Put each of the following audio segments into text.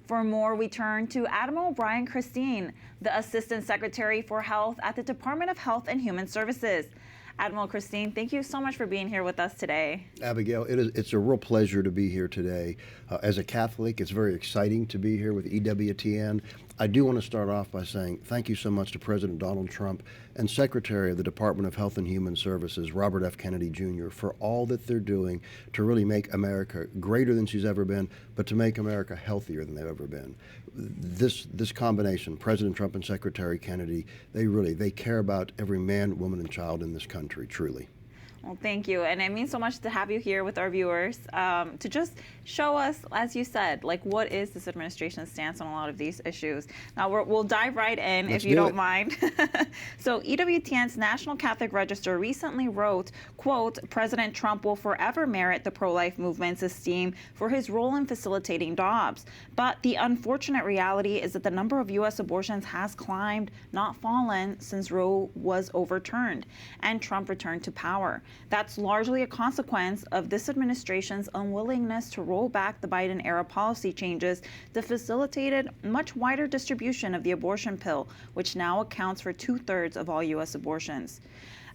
For more, we turn to Admiral Brian Christine, the Assistant Secretary for Health at the Department of Health and Human Services. Admiral Christine, thank you so much for being here with us today. Abigail, it's a real pleasure to be here today. As a Catholic, it's very exciting to be here with EWTN. I do want to start off by saying thank you so much to President Donald Trump and Secretary of the Department of Health and Human Services, Robert F. Kennedy Jr., for all that they're doing to really make America greater than she's ever been, but to make America healthier than they've ever been. This combination, President Trump and Secretary Kennedy, they care about every man, woman, and child in this country, truly. Well, thank you. And it means so much to have you here with our viewers to just show us, as you said, like what is this administration's stance on a lot of these issues. Now, we'll dive right in if you don't mind. So EWTN's National Catholic Register recently wrote, quote, President Trump will forever merit the pro-life movement's esteem for his role in facilitating Dobbs. But the unfortunate reality is that the number of U.S. abortions has climbed, not fallen, since Roe was overturned and Trump returned to power. That's largely a consequence of this administration's unwillingness to roll back the Biden-era policy changes that facilitated much wider distribution of the abortion pill, which now accounts for 2/3 of all U.S. abortions.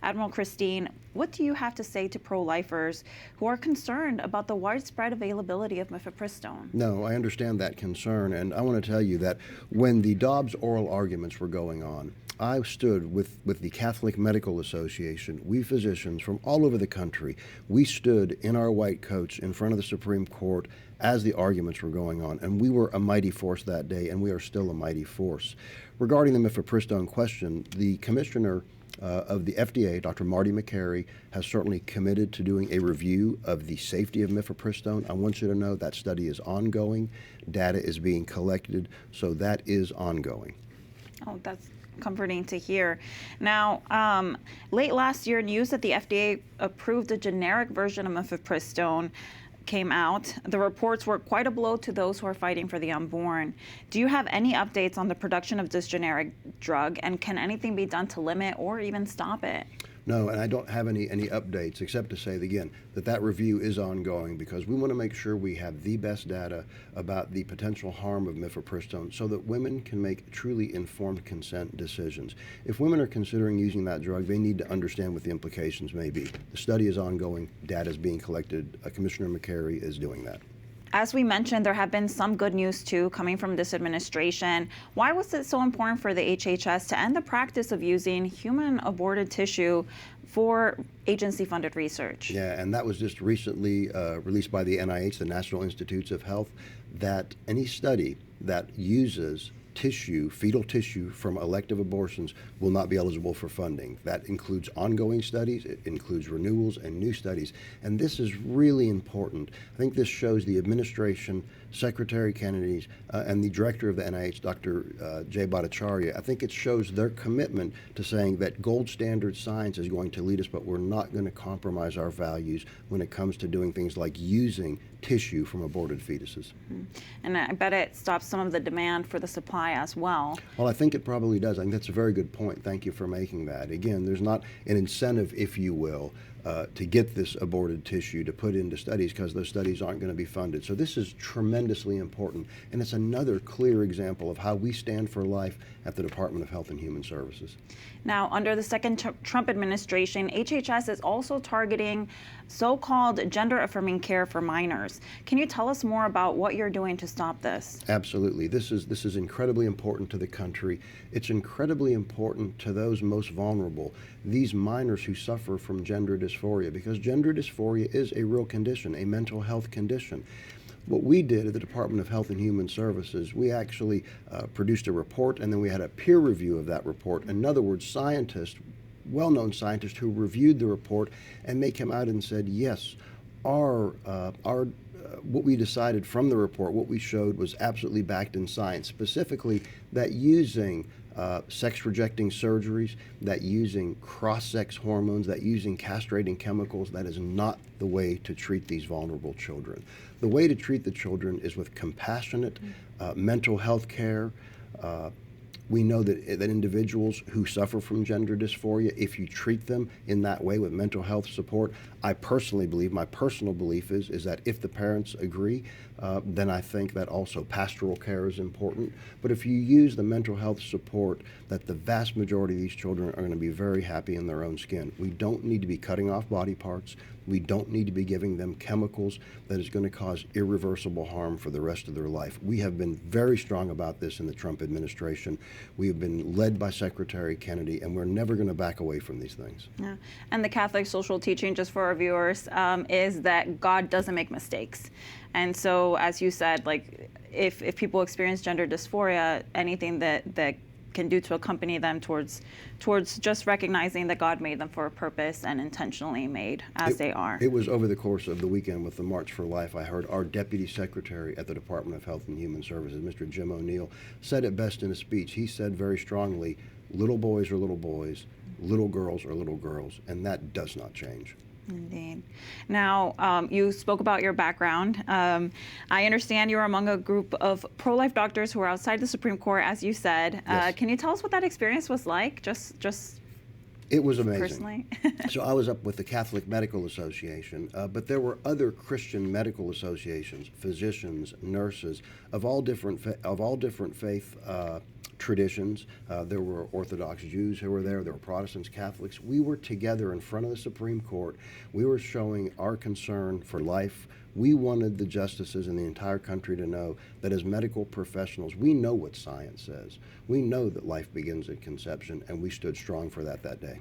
Admiral Christine, what do you have to say to pro-lifers who are concerned about the widespread availability of mifepristone? No, I understand that concern, and I want to tell you that when the Dobbs oral arguments were going on, I stood with the Catholic Medical Association. We physicians from all over the country, we stood in our white coats in front of the Supreme Court as the arguments were going on, and we were a mighty force that day, and we are still a mighty force. Regarding the mifepristone question, the commissioner of the FDA, Dr. Marty McCary, has certainly committed to doing a review of the safety of mifepristone. I want you to know that study is ongoing. Data is being collected, so that is ongoing. Oh, that's comforting to hear. Now, late last year, news that the FDA approved a generic version of mifepristone came out. The reports were quite a blow to those who are fighting for the unborn. Do you have any updates on the production of this generic drug, and can anything be done to limit or even stop it? No, and I don't have any updates except to say again that review is ongoing because we want to make sure we have the best data about the potential harm of mifepristone so that women can make truly informed consent decisions. If women are considering using that drug, they need to understand what the implications may be. The study is ongoing, data is being collected. Commissioner McCary is doing that. As we mentioned, there have been some good news, too, coming from this administration. Why was it so important for the HHS to end the practice of using human aborted tissue for agency-funded research? Yeah, and that was just recently released by the NIH, the National Institutes of Health, that any study that uses fetal tissue from elective abortions will not be eligible for funding. That includes ongoing studies, it includes renewals and new studies, and this is really important. I think this shows the administration, Secretary Kennedy, and the director of the NIH, Dr. Jay Bhattacharya. I think it shows their commitment to saying that gold standard science is going to lead us, but we're not going to compromise our values when it comes to doing things like using tissue from aborted fetuses. Mm-hmm. And I bet it stops some of the demand for the supply as well. Well, I think it probably does. I think that's a very good point. Thank you for making that. Again, there's not an incentive, if you will, to get this aborted tissue to put into studies because those studies aren't going to be funded. So this is tremendously important, and it's another clear example of how we stand for life at the Department of Health and Human Services. Now, under the second Trump administration, HHS is also targeting so-called gender-affirming care for minors. Can you tell us more about what you're doing to stop this? Absolutely. This is incredibly important to the country. It's incredibly important to those most vulnerable, these minors who suffer from gender dysphoria, because gender dysphoria is a real condition, a mental health condition. What we did at the Department of Health and Human Services, we actually produced a report, and then we had a peer review of that report. In other words, scientists, well-known scientists who reviewed the report, and they came out and said, yes, what we decided from the report, what we showed was absolutely backed in science, specifically that using sex-rejecting surgeries, that using cross-sex hormones, that using castrating chemicals, that is not the way to treat these vulnerable children. The way to treat the children is with compassionate mental health care. We know that individuals who suffer from gender dysphoria, if you treat them in that way with mental health support, I personally believe, my personal belief is that if the parents agree, then I think that also pastoral care is important. But if you use the mental health support, that the vast majority of these children are going to be very happy in their own skin. We don't need to be cutting off body parts. We don't need to be giving them chemicals that is going to cause irreversible harm for the rest of their life. We have been very strong about this in the Trump administration. We have been led by Secretary Kennedy, and we're never going to back away from these things. Yeah. And the Catholic social teaching, just for our viewers, is that God doesn't make mistakes. And so, as you said, like if people experience gender dysphoria, anything that can do to accompany them towards just recognizing that God made them for a purpose and intentionally made as they are. It was over the course of the weekend with the March for Life, I heard our Deputy Secretary at the Department of Health and Human Services, Mr. Jim O'Neill, said it best in a speech. He said very strongly, little boys are little boys, little girls are little girls, and that does not change. Indeed. Now, you spoke about your background. I understand you're among a group of pro-life doctors who are outside the Supreme Court, as you said. Yes. Can you tell us what that experience was like, just It was amazing. personally? So I was up with the Catholic Medical Association, but there were other Christian medical associations, physicians, nurses of all different faith traditions. There were Orthodox Jews who were there. There were Protestants, Catholics. We were together in front of the Supreme Court. We were showing our concern for life. We wanted the justices in the entire country to know that as medical professionals, we know what science says. We know that life begins at conception, and we stood strong for that day.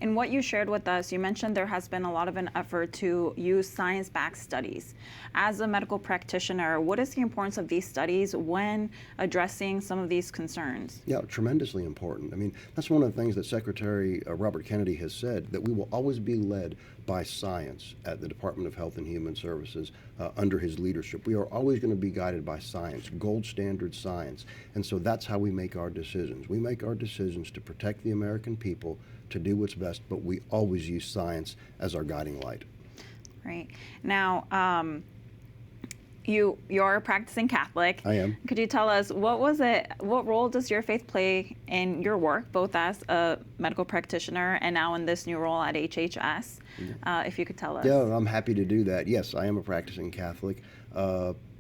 In what you shared with us, you mentioned there has been a lot of an effort to use science-backed studies. As a medical practitioner, what is the importance of these studies when addressing some of these concerns? Yeah, tremendously important. I mean, that's one of the things that Secretary Robert Kennedy has said, that we will always be led by science at the Department of Health and Human Services under his leadership. We are always going to be guided by science, gold standard science. And so that's how we make our decisions. We make our decisions to protect the American people, to do what's best, but we always use science as our guiding light. Right. Now, you're a practicing Catholic. I am. Could you tell us what role does your faith play in your work, both as a medical practitioner and now in this new role at HHS? If you could tell us. Yeah, I'm happy to do that. Yes, I am a practicing Catholic.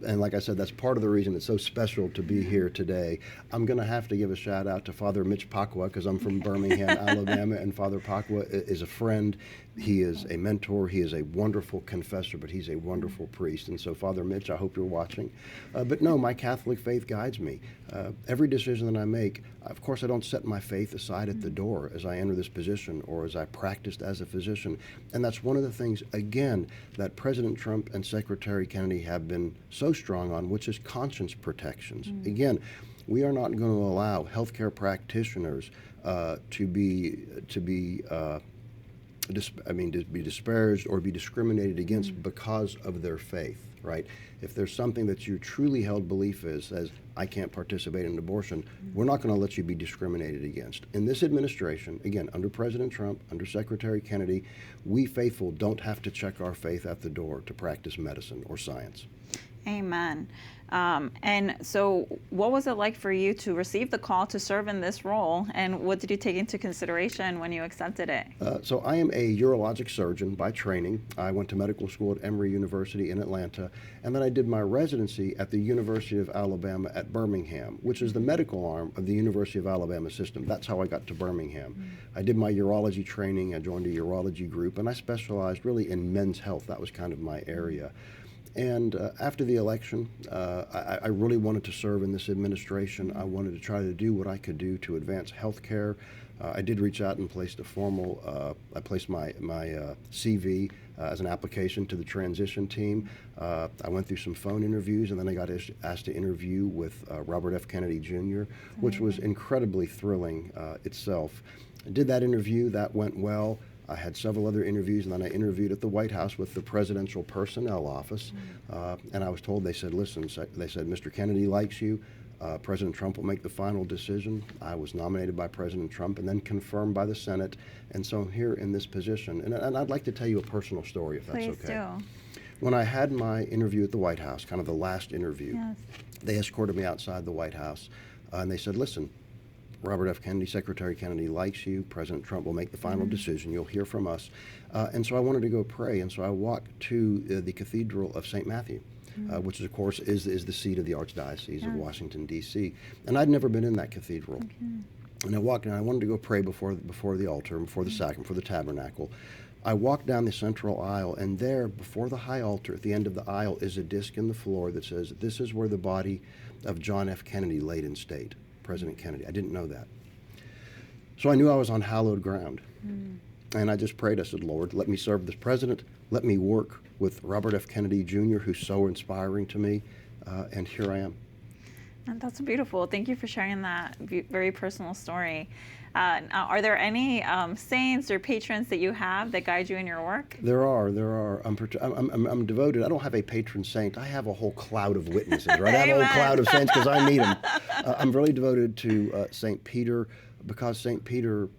And like I said, that's part of the reason it's so special to be here today. I'm going to have to give a shout out to Father Mitch Pacwa, because I'm from Birmingham, Alabama, and Father Pacwa is a friend. He is a mentor. He is a wonderful confessor, but he's a wonderful priest. And so, Father Mitch, I hope you're watching. But no, my Catholic faith guides me. Every decision that I make, of course, I don't set my faith aside at the door as I enter this position or as I practiced as a physician. And that's one of the things, again, that President Trump and Secretary Kennedy have been so strong on, which is conscience protections. Again, we are not going to allow healthcare practitioners to be disparaged or be discriminated against because of their faith, right? If there's something that your truly held belief is, says, I can't participate in abortion, we're not going to let you be discriminated against. In this administration, again, under President Trump, under Secretary Kennedy, we faithful don't have to check our faith at the door to practice medicine or science. Amen. And so what was it like for you to receive the call to serve in this role, and what did you take into consideration when you accepted it? So I am a urologic surgeon by training. I went to medical school at Emory University in Atlanta, and then I did my residency at the University of Alabama at Birmingham, which is the medical arm of the University of Alabama system. That's how I got to Birmingham. I did my urology training. I joined a urology group, and I specialized really in men's health. That was kind of my area. And after the election, I really wanted to serve in this administration. I wanted to try to do what I could do to advance health care. I did reach out and placed I placed my CV as an application to the transition team. I went through some phone interviews, and then I got asked to interview with Robert F. Kennedy Jr., which was incredibly thrilling itself. I did that interview. That went well. I had several other interviews, and then I interviewed at the White House with the Presidential Personnel Office. And I was told, they said, listen, they said, Mr. Kennedy likes you. President Trump will make the final decision. I was nominated by President Trump and then confirmed by the Senate. And so I'm here in this position. And I'd like to tell you a personal story, if that's okay. Please do. When I had my interview at the White House, kind of the last interview, Yes. they escorted me outside the White House, and they said, listen, Robert F. Kennedy, Secretary Kennedy likes you. President Trump will make the final decision. You'll hear from us. And so I wanted to go pray. And so I walked to the Cathedral of St. Matthew. which of course is the seat of the Archdiocese of Washington, D.C. And I'd never been in that cathedral. And I walked in, I wanted to go pray before the altar, before the sacrament, before the tabernacle. I walked down the central aisle, and there, before the high altar, at the end of the aisle, is a disc in the floor that says, "This is where the body of John F. Kennedy laid in state." President Kennedy. I didn't know that. So I knew I was on hallowed ground. And I just prayed. I said, "Lord, let me serve this president. Let me work with Robert F. Kennedy Jr., who's so inspiring to me." And here I am. And that's beautiful. Thank you for sharing that very personal story. Are there any saints or patrons that you have that guide you in your work? There are. I'm devoted. I don't have a patron saint. I have a whole cloud of witnesses, right? I have a whole cloud of saints because I need them. I'm really devoted to St. Peter, because St. Peter,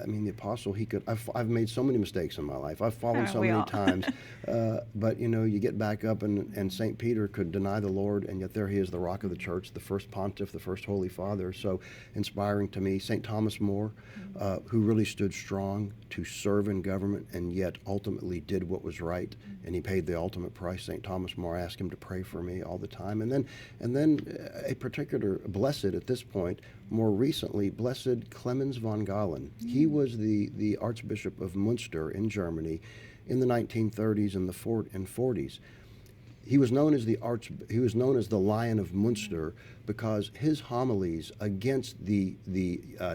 the apostle, I've made so many mistakes in my life. I've fallen so many times. But, you get back up, and St. Peter could deny the Lord, and yet there he is, the rock of the church, the first pontiff, the first holy father. So inspiring to me. St. Thomas More, who really stood strong to serve in government and yet ultimately did what was right, and he paid the ultimate price. St. Thomas More, I ask him to pray for me all the time. And then a particular blessed at this point, more recently, Blessed Clemens von Galen. He was the Archbishop of Münster in Germany in the 1930s and 40s. He was known as the Lion of Münster because his homilies against the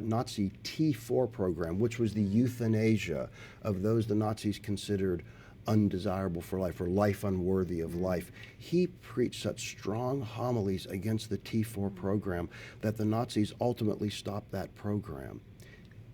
Nazi T4 program, which was the euthanasia of those the Nazis considered undesirable for life or life unworthy of life. He preached such strong homilies against the T4 program that the Nazis ultimately stopped that program.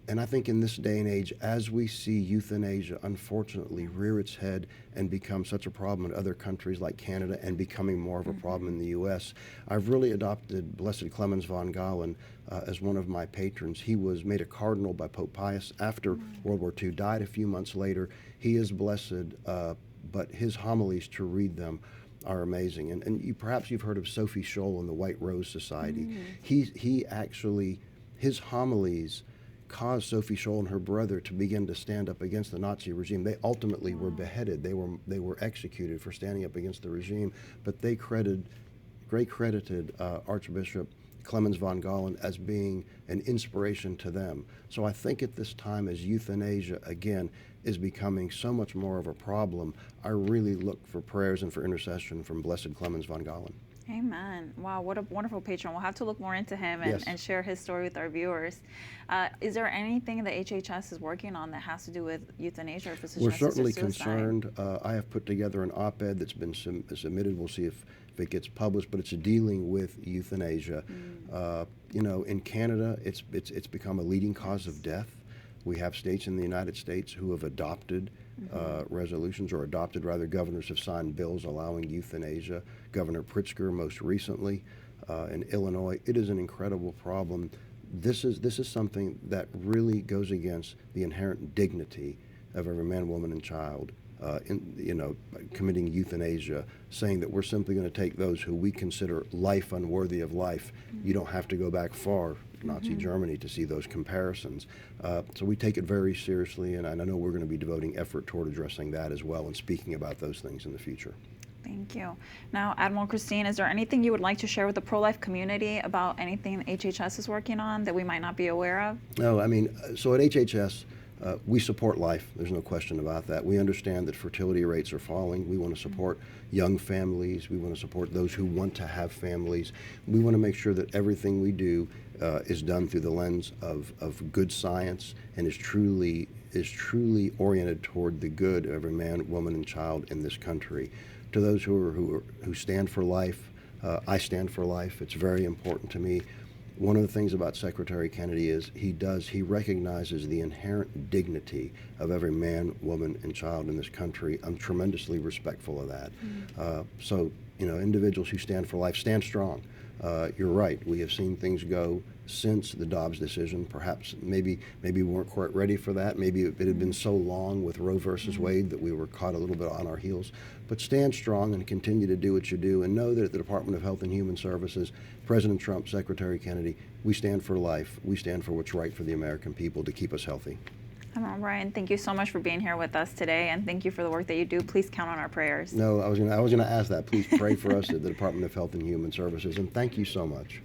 And I think in this day and age, as we see euthanasia unfortunately rear its head and become such a problem in other countries like Canada and becoming more of a problem in the U.S., I've really adopted Blessed Clemens von Galen as one of my patrons. He was made a cardinal by Pope Pius after World War II, died a few months later. He is blessed, but his homilies, to read them, are amazing. And perhaps you've heard of Sophie Scholl and the White Rose Society. He actually, his homilies caused Sophie Scholl and her brother to begin to stand up against the Nazi regime. They ultimately were beheaded. They were executed for standing up against the regime, but they credited Archbishop Clemens von Galen as being an inspiration to them. So I think at this time, as euthanasia again is becoming so much more of a problem, I really look for prayers and for intercession from Blessed Clemens von Galen. Amen. Wow, what a wonderful patron. We'll have to look more into him and share his story with our viewers. Is there anything that HHS is working on that has to do with euthanasia or physician-assisted suicide? We're certainly concerned. I have put together an op-ed that's been submitted. We'll see if it gets published, but it's dealing with euthanasia. In Canada, it's become a leading cause of death. We have states in the United States who have adopted resolutions, or adopted rather, governors have signed bills allowing euthanasia. Governor Pritzker most recently in Illinois. It is an incredible problem. This is something that really goes against the inherent dignity of every man, woman, and child. Committing euthanasia, saying that we're simply going to take those who we consider life unworthy of life. You don't have to go back far, Nazi Germany, to see those comparisons. So we take it very seriously, and I know we're going to be devoting effort toward addressing that as well and speaking about those things in the future. Thank you. Now, Admiral Christine, is there anything you would like to share with the pro-life community about anything HHS is working on that we might not be aware of? No, so at HHS, we support life. There's no question about that. We understand that fertility rates are falling. We want to support young families. We want to support those who want to have families. We want to make sure that everything we do is done through the lens of good science and is truly oriented toward the good of every man, woman, and child in this country. To those who stand for life, I stand for life. It's very important to me. One of the things about Secretary Kennedy is he recognizes the inherent dignity of every man, woman, and child in this country. I'm tremendously respectful of that. So, individuals who stand for life, stand strong. You're right. We have seen things go since the Dobbs decision. Perhaps maybe we weren't quite ready for that. Maybe it had been so long with Roe versus Wade that we were caught a little bit on our heels. But stand strong and continue to do what you do, and know that at the Department of Health and Human Services, President Trump, Secretary Kennedy, we stand for life. We stand for what's right for the American people to keep us healthy. Admiral Brian, thank you so much for being here with us today, and thank you for the work that you do. Please count on our prayers. No, I was gonna ask that. Please pray for us at the Department of Health and Human Services, and thank you so much.